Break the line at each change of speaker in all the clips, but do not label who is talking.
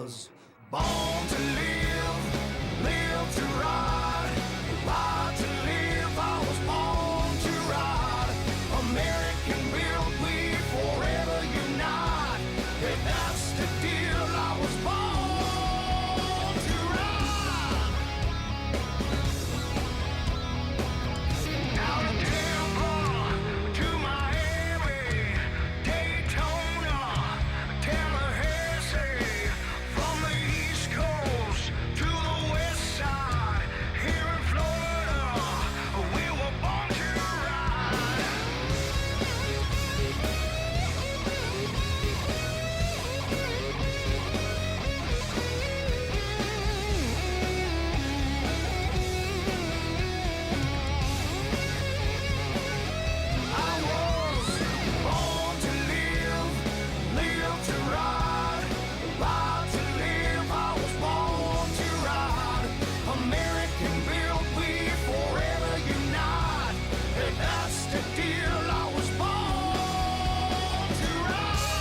was born to live, live to ride, ride to live. I was born to ride. American built, we forever unite. Yeah, that's the deal. I was born to ride. Out of Tampa to Miami, Daytona, Tallahassee, from the East Coast to the West Side, here in Florida, we were born to ride. I was born to live, live to ride, ride to live. I was born to ride. American built, we forever unite. And that's the deal. I was born to ride.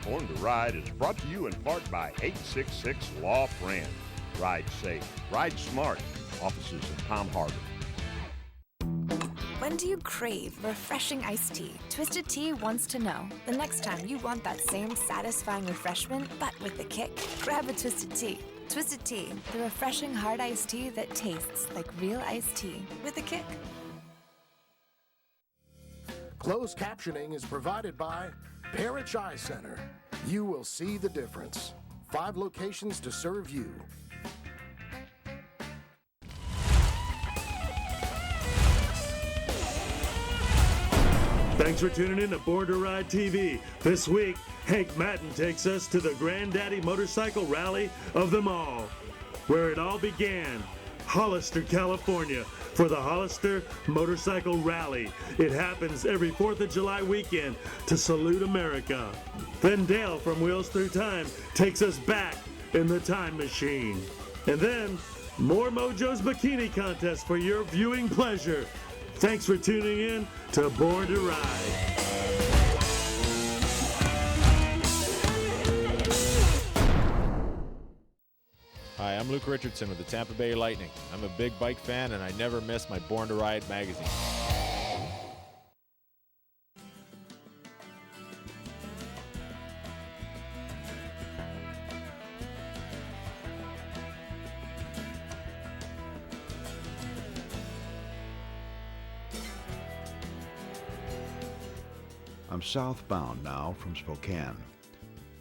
Born to Ride is brought to you in part by 866 Law Friend. Ride safe, ride smart. Offices in Palm Harbor.
When do you crave refreshing iced tea? Twisted Tea wants to know. The next time you want that same satisfying refreshment, but with a kick, grab a Twisted Tea. Twisted Tea, the refreshing hard iced tea that tastes like real iced tea with a kick.
Closed captioning is provided by Parrish Eye Center. You will see the difference. 5 locations to serve you.
Thanks for tuning in to Born to Ride TV. This week, Hank Madden takes us to the granddaddy motorcycle rally of them all, where it all began, Hollister, California, for the Hollister Motorcycle Rally. It happens every 4th of July weekend to salute America. Then Dale from Wheels Through Time takes us back in the time machine. And then, more Mojo's Bikini contest for your viewing pleasure. Thanks for tuning in to Born to Ride.
Hi, I'm Luke Richardson with the Tampa Bay Lightning. I'm a big bike fan and I never miss my Born to Ride magazine.
I'm southbound now from Spokane,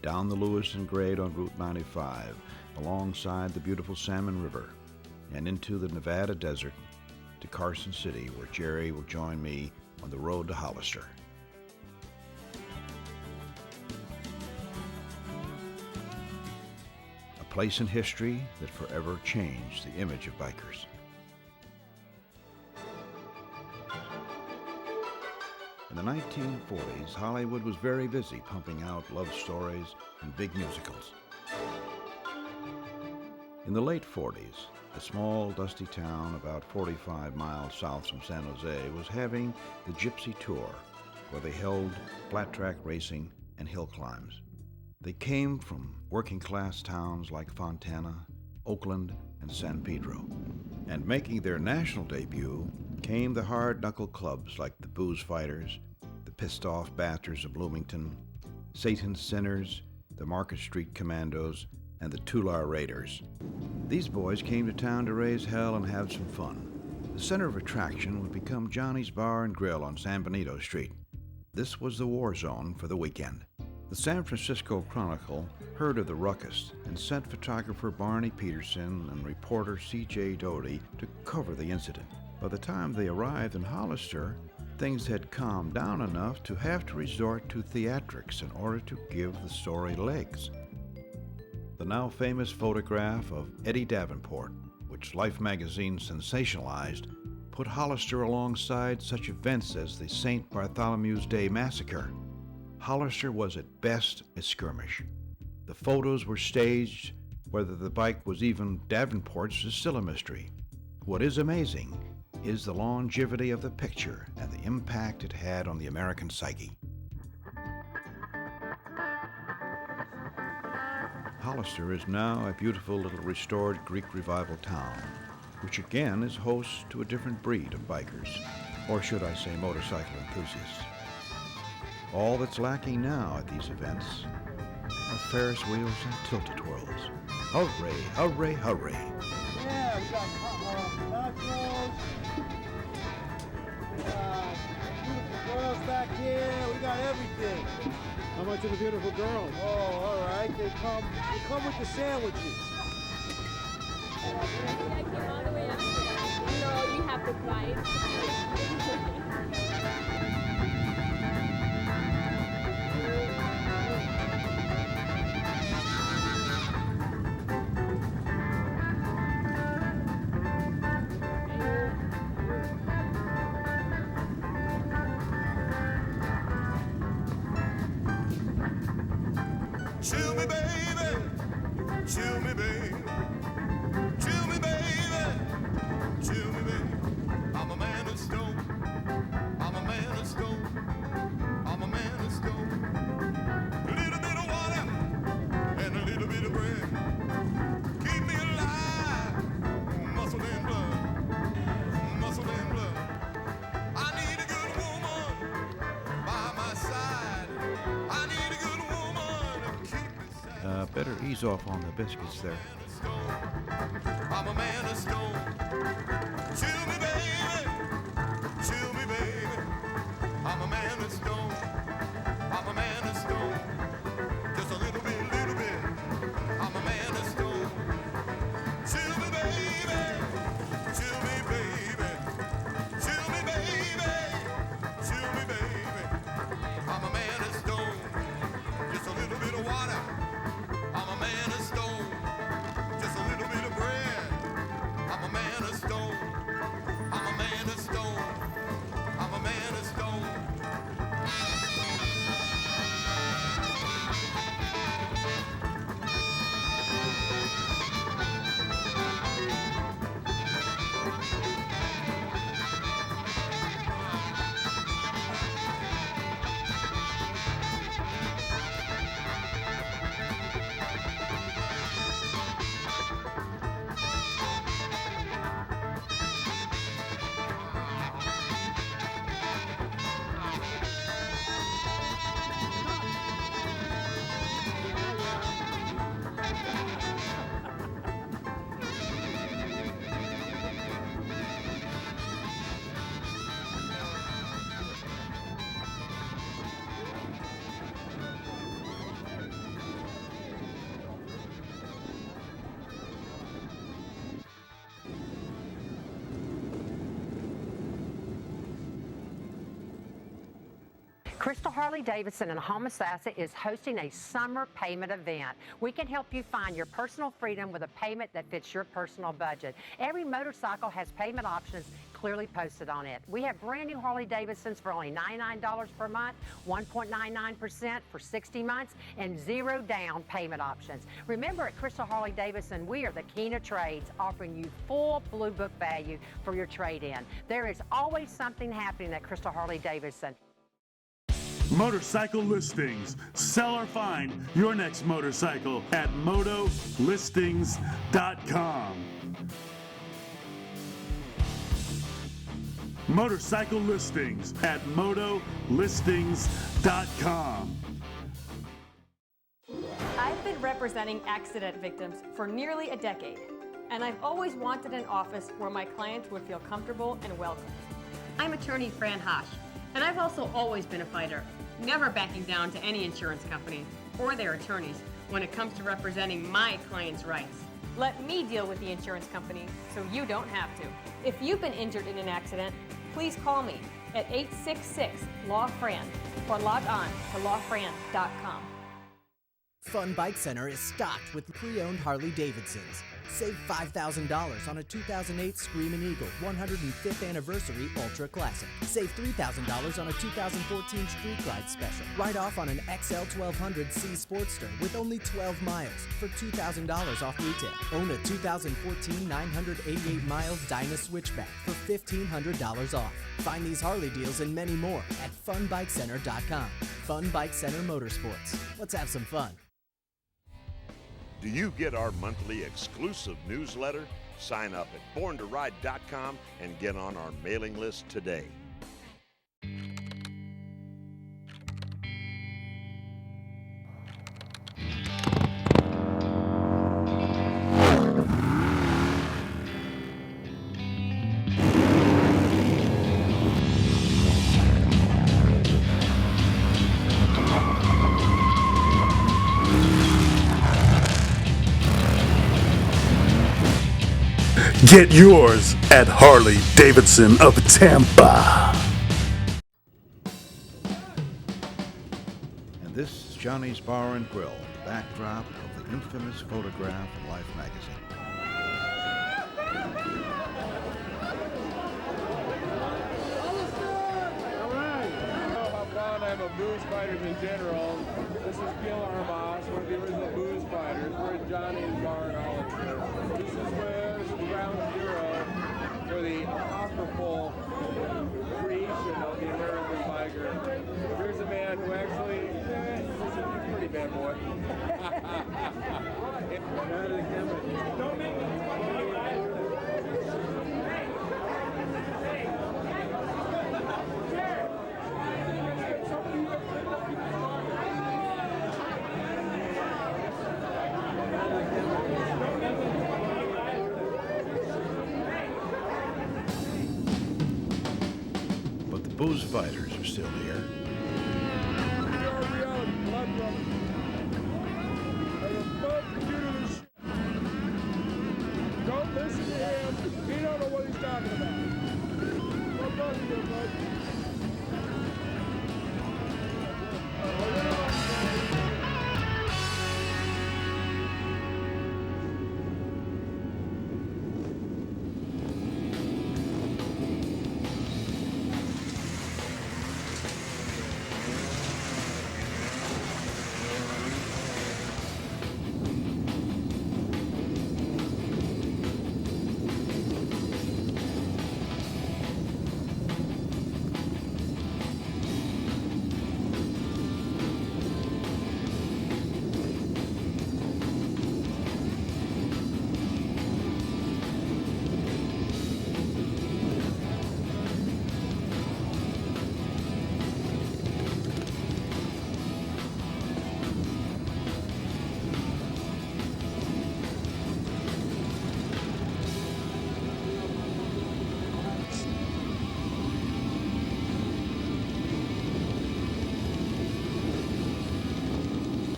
down the Lewiston Grade on Route 95, alongside the beautiful Salmon River, and into the Nevada desert to Carson City, where Jerry will join me on the road to Hollister. A place in history that forever changed the image of bikers. In the 1940s, Hollywood was very busy pumping out love stories and big musicals. In the late 40s, a small, dusty town about 45 miles south from San Jose was having the Gypsy Tour, where they held flat-track racing and hill climbs. They came from working-class towns like Fontana, Oakland, and San Pedro. And making their national debut came the hard-knuckle clubs like the Booze Fighters, the Pissed-Off Bastards of Bloomington, Satan's Sinners, the Market Street Commandos, and the Tular Raiders. These boys came to town to raise hell and have some fun. The center of attraction would become Johnny's Bar and Grill on San Benito Street. This was the war zone for the weekend. The San Francisco Chronicle heard of the ruckus and sent photographer Barney Peterson and reporter C.J. Doty to cover the incident. By the time they arrived in Hollister, things had calmed down enough to have to resort to theatrics in order to give the story legs. The now famous photograph of Eddie Davenport, which Life magazine sensationalized, put Hollister alongside such events as the St. Bartholomew's Day Massacre. Hollister was at best a skirmish. The photos were staged. Whether the bike was even Davenport's is still a mystery. What is amazing is the longevity of the picture and the impact it had on the American psyche. Hollister is now a beautiful little restored Greek Revival town, which again is host to a different breed of bikers, or should I say motorcycle enthusiasts. All that's lacking now at these events are Ferris wheels and tilt-a-twirls. Hooray, hooray, hooray.
Yeah, we got nachos. We got beautiful girls back here. We got everything.
How much are the beautiful girls?
Oh, all right. They come with the sandwiches.
I came all the way after that. You know, you have the price.
Chill me, baby. Chill me, baby. Chill me, baby. Chill me, baby. I'm a man of stone. I'm a man of stone. I'm a man of stone. A little bit of water and a little bit of bread. Keep me alive. Muscle and blood. Muscle and blood. I need a good woman by my side. I need a good woman to keep me satisfied.
Better ease off on the biscuits there.
I'm a man of stone. Chill me, baby. Chill me, baby. I'm a man of stone. I'm a man of stone. Just a little bit, little bit. I'm a man of stone. Chill me, baby. Chill me, baby. Chill me, baby. Chill me, baby. I'm a man of stone. Just a little bit of water. I'm a man of stone. Just a little bit of bread. I'm a man of stone. I'm a man of stone. I'm a man of stone.
Crystal Harley-Davidson in Homosassa is hosting a summer payment event. We can help you find your personal freedom with a payment that fits your personal budget. Every motorcycle has payment options clearly posted on it. We have brand new Harley-Davidsons for only $99 per month, 1.99% for 60 months, and 0 down payment options. Remember, at Crystal Harley-Davidson, we are the king of trades, offering you full Blue Book value for your trade-in. There is always something happening at Crystal Harley-Davidson.
Motorcycle listings. Sell or find your next motorcycle at motolistings.com. Motorcycle listings at motolistings.com.
I've been representing accident victims for nearly a decade, and I've always wanted an office where my clients would feel comfortable and welcome. I'm attorney Fran Hosh, and I've also always been a fighter, never backing down to any insurance company or their attorneys when it comes to representing my clients' rights. Let me deal with the insurance company so you don't have to. If you've been injured in an accident, please call me at 866-LAW-FRAN or log on to lawfran.com.
Fun Bike Center is stocked with pre-owned Harley-Davidsons. Save $5,000 on a 2008 Screamin' Eagle 105th Anniversary Ultra Classic. Save $3,000 on a 2014 Street Glide Special. Write off on an XL 1200C Sportster with only 12 miles for $2,000 off retail. Own a 2014 988 miles Dyna Switchback for $1,500 off. Find these Harley deals and many more at funbikecenter.com. Fun Bike Center Motorsports. Let's have some fun.
Do you get our monthly exclusive newsletter? Sign up at borntoride.com and get on our mailing list today.
Get yours at Harley Davidson of Tampa.
And this is Johnny's Bar and Grill, the backdrop of the infamous photograph in Life magazine.
I'm of booze fighters in general. This is Gil Armas, one of the original booze fighters. We're at Johnny's Bar in Hollister. This is ground zero for the apocryphal creation of the American biker. Here's a man who actually, this is a pretty bad boy. Don't make me
But the booze fighters are still here.
Don't listen to him. He don't know what he's talking about. Don't talk to him, bud.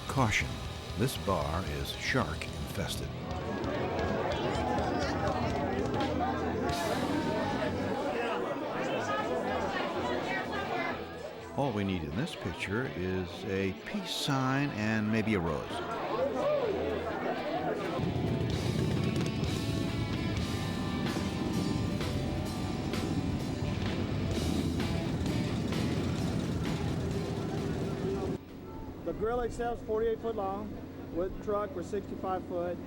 Caution, this bar is shark infested. All we need in this picture is a peace sign and maybe a rose.
The grill itself is 48 foot long. With the truck, we're 65 foot,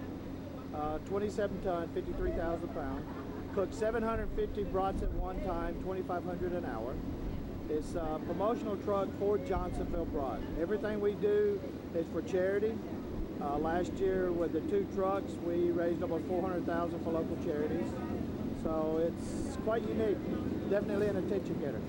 27 ton, 53,000 pounds. Cook 750 brats at one time, 2,500 an hour. It's a promotional truck for Johnsonville brat. Everything we do is for charity. Last year with the 2 trucks, we raised almost 400,000 for local charities. So it's quite unique. Definitely an attention getter.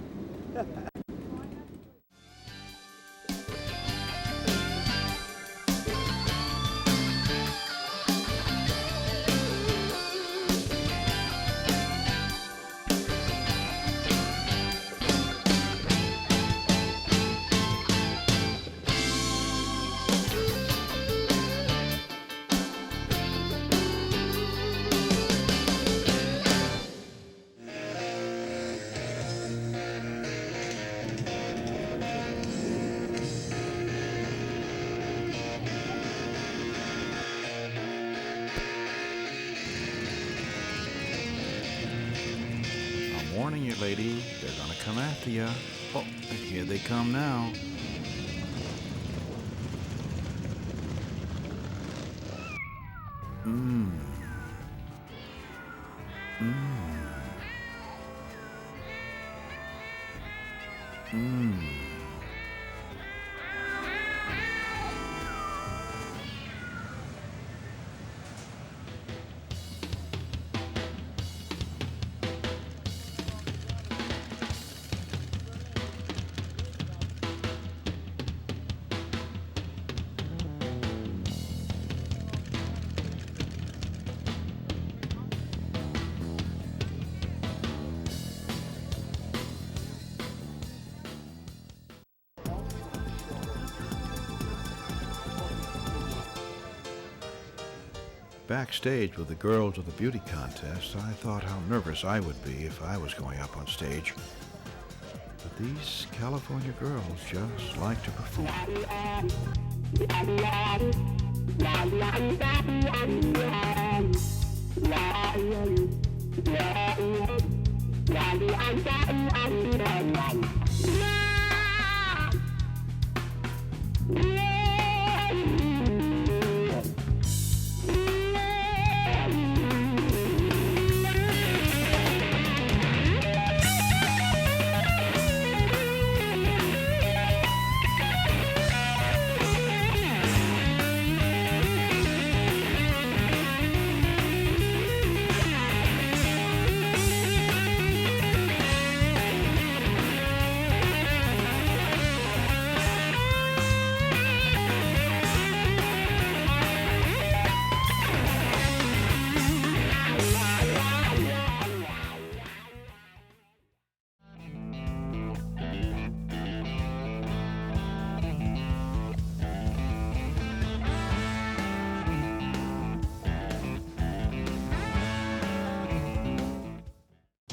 Warning you, lady, they're gonna come after you. Oh, and here they come now. Mmm. Mmm. Mmm. Backstage with the girls of the beauty contest, I thought how nervous I would be if I was going up on stage. But these California girls just like to perform.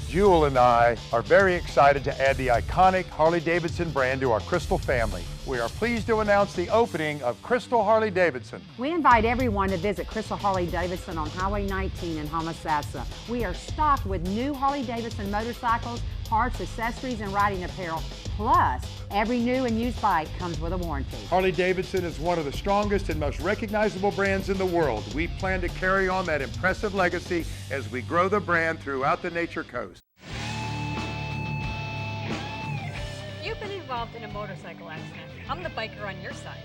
Jewel and I are very excited to add the iconic Harley-Davidson brand to our Crystal family. We are pleased to announce the opening of Crystal Harley-Davidson.
We invite everyone to visit Crystal Harley-Davidson on Highway 19 in Homosassa. We are stocked with new Harley-Davidson motorcycles, parts, accessories, and riding apparel. Plus, every new and used bike comes with a warranty.
Harley-Davidson is one of the strongest and most recognizable brands in the world. We plan to carry on that impressive legacy as we grow the brand throughout the Nature Coast.
You've been involved in a motorcycle accident. I'm the biker on your side.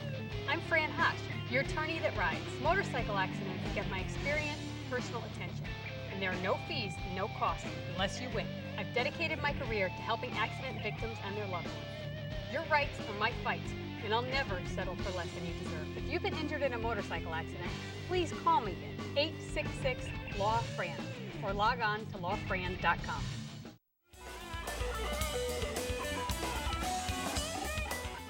I'm Fran Hosh, your attorney that rides. Motorcycle accidents get my experience, personal attention. And there are no fees and no costs unless you win. I've dedicated my career to helping accident victims and their loved ones. Your rights are my fights, and I'll never settle for less than you deserve. If you've been injured in a motorcycle accident, please call me at 866-LAW-FRAN or log on to lawfran.com.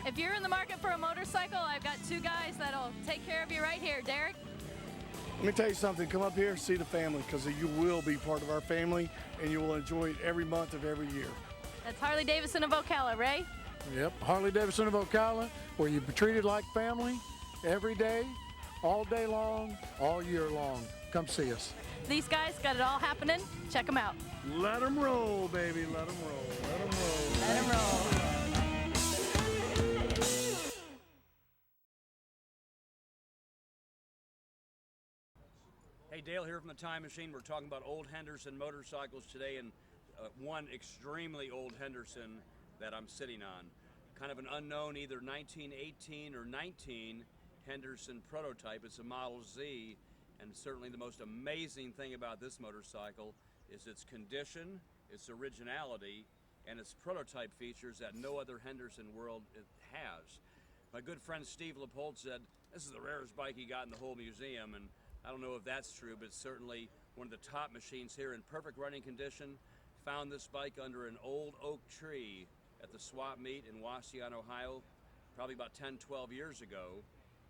If you're in the market for a motorcycle, I've got two guys that'll take care of you right here. Derek?
Let me tell you something, come up here, see the family, because you will be part of our family, and you will enjoy it every month of every year.
That's Harley-Davidson of Ocala, Ray?
Yep, Harley-Davidson of Ocala, where you're treated like family every day, all day long, all year long. Come see us.
These guys got it all happening. Check them out.
Let them roll, baby, let them roll, let them roll.
Let them roll.
Hey, Dale here from the Time Machine. We're talking about old Henderson motorcycles today, and one extremely old Henderson that I'm sitting on. Kind of an unknown, either 1918 or 19 Henderson prototype. It's a Model Z, and certainly the most amazing thing about this motorcycle is its condition, its originality, and its prototype features that no other Henderson world has. My good friend Steve Leopold said, this is the rarest bike he got in the whole museum, and I don't know if that's true, but it's certainly one of the top machines here in perfect running condition. Found this bike under an old oak tree at the swap meet in Wasion, Ohio, probably about 10, 12 years ago.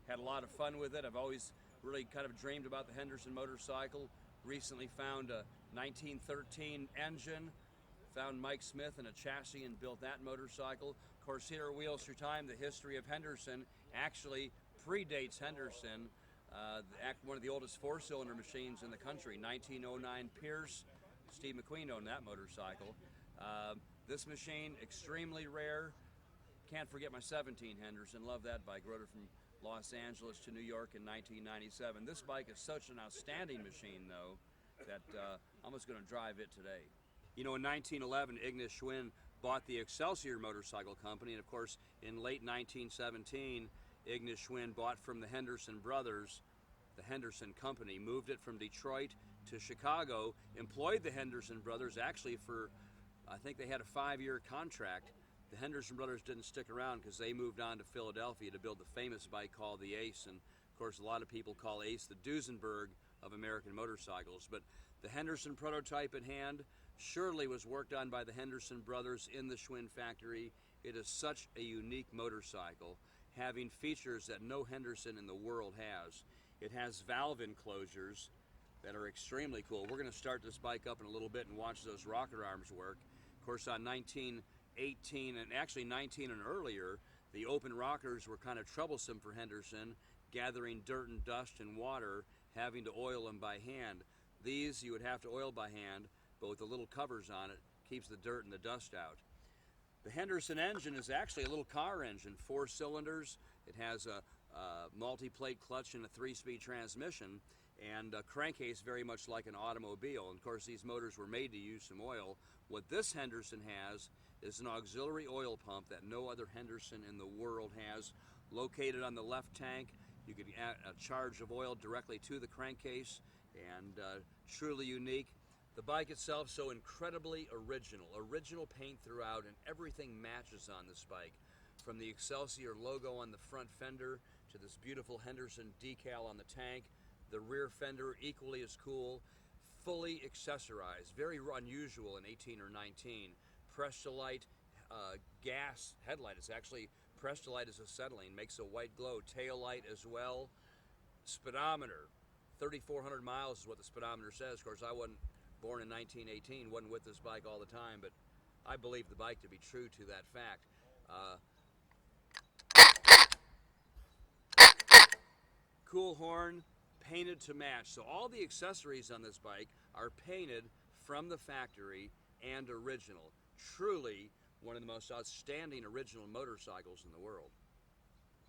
Had a lot of fun with it. I've always really kind of dreamed about the Henderson motorcycle. Recently found a 1913 engine, found Mike Smith in a chassis and built that motorcycle. Of course, here at Wheels Through Time, the history of Henderson actually predates Henderson. One of the oldest four-cylinder machines in the country, 1909 Pierce. Steve McQueen owned that motorcycle. This machine, extremely rare. Can't forget my 17 Henderson. Love that bike. Rode it from Los Angeles to New York in 1997. This bike is such an outstanding machine, though, that I'm just going to drive it today. You know, in 1911, Ignace Schwinn bought the Excelsior Motorcycle Company, and of course, in late 1917, Ignace Schwinn bought from the Henderson brothers, the Henderson Company, moved it from Detroit to Chicago, employed the Henderson brothers actually for, I think they had a 5-year contract. The Henderson brothers didn't stick around because they moved on to Philadelphia to build the famous bike called the Ace, and of course a lot of people call Ace the Duesenberg of American motorcycles. But the Henderson prototype at hand surely was worked on by the Henderson brothers in the Schwinn factory. It is such a unique motorcycle, having features that no Henderson in the world has. It has valve enclosures that are extremely cool. We're going to start this bike up in a little bit and watch those rocker arms work. Of course, on 19, 18, and actually 19 and earlier, the open rockers were kind of troublesome for Henderson, gathering dirt and dust and water, having to oil them by hand. These you would have to oil by hand, but with the little covers on it, keeps the dirt and the dust out. The Henderson engine is actually a little car engine, 4 cylinders. It has a multi-plate clutch and a 3-speed transmission, and a crankcase very much like an automobile. And of course, these motors were made to use some oil. What this Henderson has is an auxiliary oil pump that no other Henderson in the world has. Located on the left tank, you can add a charge of oil directly to the crankcase, and truly unique. The bike itself, so incredibly original paint throughout, and everything matches on this bike. From the Excelsior logo on the front fender to this beautiful Henderson decal on the tank. The rear fender, equally as cool, fully accessorized, very unusual in 18 or 19. Press-to-light gas headlight. It's actually press-to-light as acetylene, makes a white glow. Tail light as well. Speedometer, 3,400 miles is what the speedometer says. Of course, I wasn't born in 1918, wasn't with this bike all the time, but I believe the bike to be true to that fact. Cool horn, painted to match. So all the accessories on this bike are painted from the factory and original. Truly one of the most outstanding original motorcycles in the world.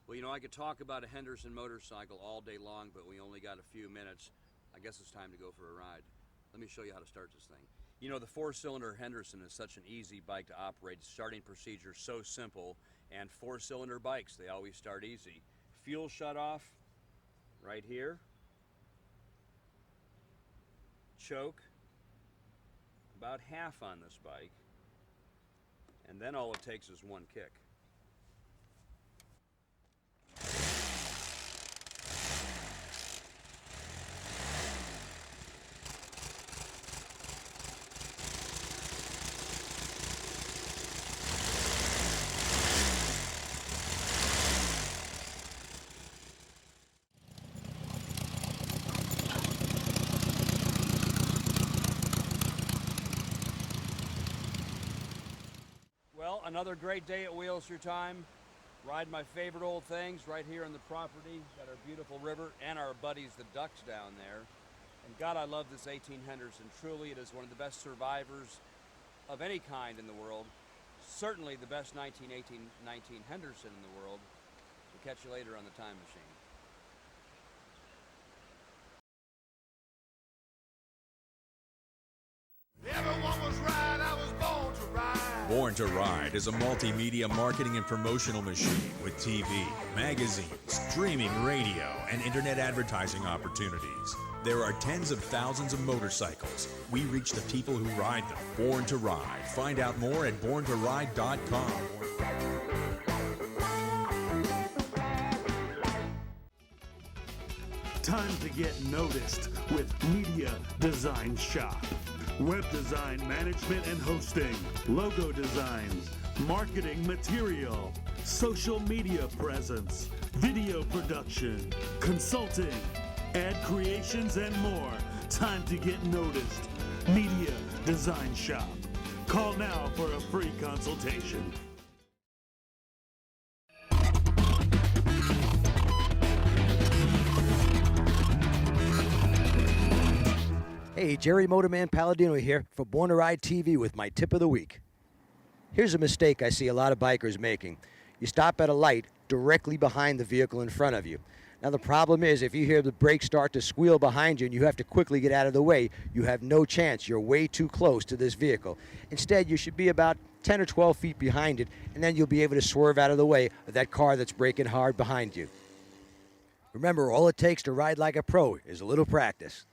Well, you know, I could talk about a Henderson motorcycle all day long, but we only got a few minutes. I guess it's time to go for a ride. Let me show you how to start this thing. You know, the 4-cylinder Henderson is such an easy bike to operate. Starting procedure so simple, and 4-cylinder bikes, they always start easy. Fuel shut off right here. Choke about half on this bike, and then all it takes is one kick. Well, another great day at Wheels Your Time. Ride my favorite old things right here on the property. Got our beautiful river and our buddies, the ducks, down there. And God, I love this 18 Henderson. Truly, it is one of the best survivors of any kind in the world. Certainly the best 1918-19 Henderson in the world. We'll catch you later on the Time Machine.
Everyone was right, I was born to ride.
Born to Ride is a multimedia marketing and promotional machine with TV, magazines, streaming radio, and internet advertising opportunities. There are tens of thousands of motorcycles. We reach the people who ride them. Born to Ride. Find out more at borntoride.com.
Time to get noticed with Media Design Shop. Web design, management and hosting, logo designs, marketing material, social media presence, video production, consulting, ad creations and more. Time to get noticed. Media Design Shop. Call now for a free consultation.
Hey, Jerry Motorman Palladino here for Born to Ride TV with my tip of the week. Here's a mistake I see a lot of bikers making. You stop at a light directly behind the vehicle in front of you. Now the problem is if you hear the brakes start to squeal behind you and you have to quickly get out of the way, you have no chance. You're way too close to this vehicle. Instead, you should be about 10 or 12 feet behind it, and then you'll be able to swerve out of the way of that car that's braking hard behind you. Remember, all it takes to ride like a pro is a little practice.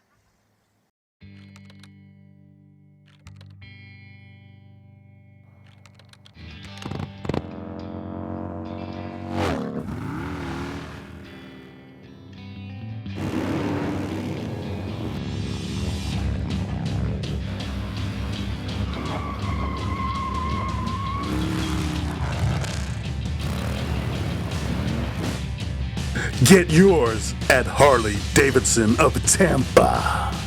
Get yours at Harley Davidson of Tampa.